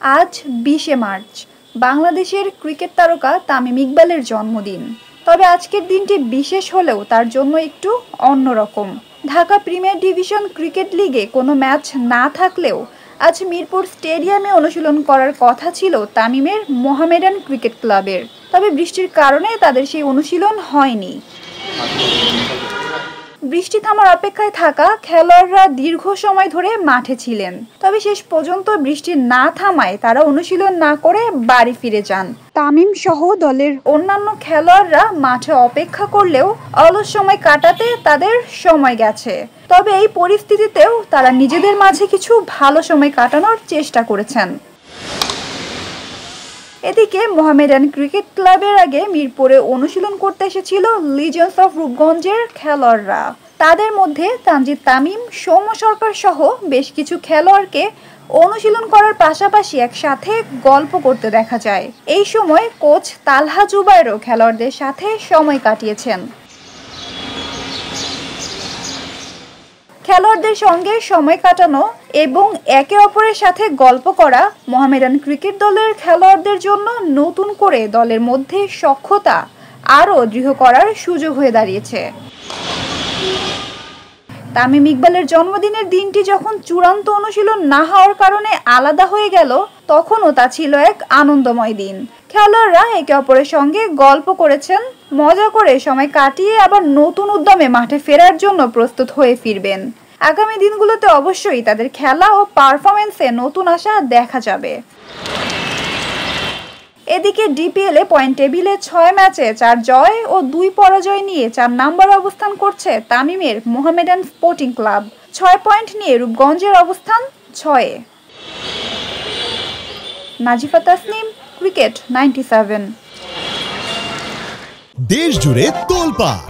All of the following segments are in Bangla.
আজ ২০শে মার্চ বাংলাদেশের ক্রিকেট তারকা তামিম ইকবালের জন্মদিন। তবে আজকের দিনটি বিশেষ হলেও তার জন্য একটু অন্যরকম। ঢাকা প্রিমিয়ার ডিভিশন ক্রিকেট লিগে কোনো ম্যাচ না থাকলেও আজ মিরপুর স্টেডিয়ামে অনুশীলন করার কথা ছিল তামিমের মোহামেডান ক্রিকেট ক্লাবের। তবে বৃষ্টির কারণে তাদের সেই অনুশীলন হয়নি। বৃষ্টি থামার অপেক্ষায় থাকা খেলোয়াড়রা দীর্ঘ সময় ধরে মাঠে ছিলেন। তবে শেষ পর্যন্ত বৃষ্টি না থামায় তারা অনুশীলন না করে বাড়ি ফিরে যান। তামিম সহ দলের অন্যান্য খেলোয়াড়রা মাঠে অপেক্ষা করলেও অলস সময় কাটাতে তাদের সময় গেছে। তবে এই পরিস্থিতিতেও তারা নিজেদের মাঝে কিছু ভালো সময় কাটানোর চেষ্টা করেছেন। এদিকে মোহামেডান ক্রিকেট ক্লাবের আগে মিরপুরে অনুশীলন করতে এসেছিল লিজেন্ডস অফ রূপগঞ্জের খেলোয়াড়রা। তাদের মধ্যে তানজিদ তামিম, সৌম্য সরকার সহ বেশ কিছু খেলোয়াড়কে অনুশীলন করার পাশাপাশি একসাথে গল্প করতে দেখা যায়। এই সময় কোচ তালহা জুবায়েরও খেলোয়াড়দের সাথে সময় কাটিয়েছেন। খেলোয়াড়দের সঙ্গে সময় কাটানো এবং একে অপরের সাথে গল্প করা মোহামেডান ক্রিকেট দলের খেলোয়াড়দের জন্য নতুন করে দলের মধ্যে সখ্যতা আরও দৃঢ় করার সুযোগ হয়ে দাঁড়িয়েছে। তামিম ইকবালের জন্মদিনের দিনটি যখন চূড়ান্ত অনুশীলন না হওয়ার কারণে আলাদা হয়ে গেল, তখনও তা ছিল এক আনন্দময় দিন। খেলোয়াড়রা একে অপরের সঙ্গে গল্প করেছেন, মজা করে সময় কাটিয়ে আবার নতুন উদ্যমে মাঠে ফেরার জন্য প্রস্তুত হয়ে ফিরবেন। আগামী দিনগুলোতে অবশ্যই তাদের খেলা ও পারফরমেন্সে নতুন আশা দেখা যাবে। এদিকে ডিপিএলে পয়েন্ট টেবিলে ৬ ম্যাচে ৪ জয় ও ২ পরাজয় নিয়ে ৪ নম্বরে অবস্থান করছে তামিমের মোহামেডান স্পোর্টিং ক্লাব। ৬ পয়েন্ট নিয়ে রূপগঞ্জের অবস্থান ৬-এ। নাজিফা তাসনিম, ক্রিকেট ৯৭। দেশ জুড়ে তোলপাড়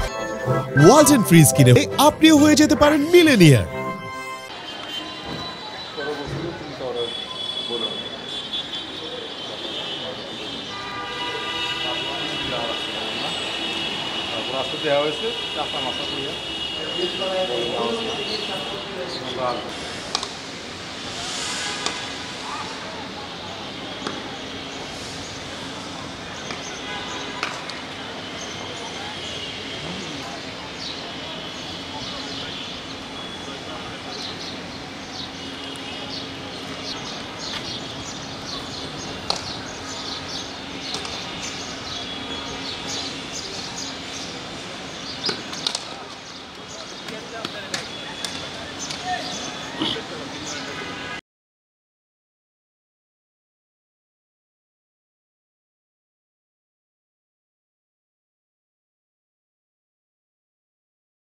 ওয়ালটন ফ্রিজ কিনে আপনিও হয়ে যেতে পারেন মিলেনিয়ার। দেওয়া হয়েছে 4টা মাথা দিয়ে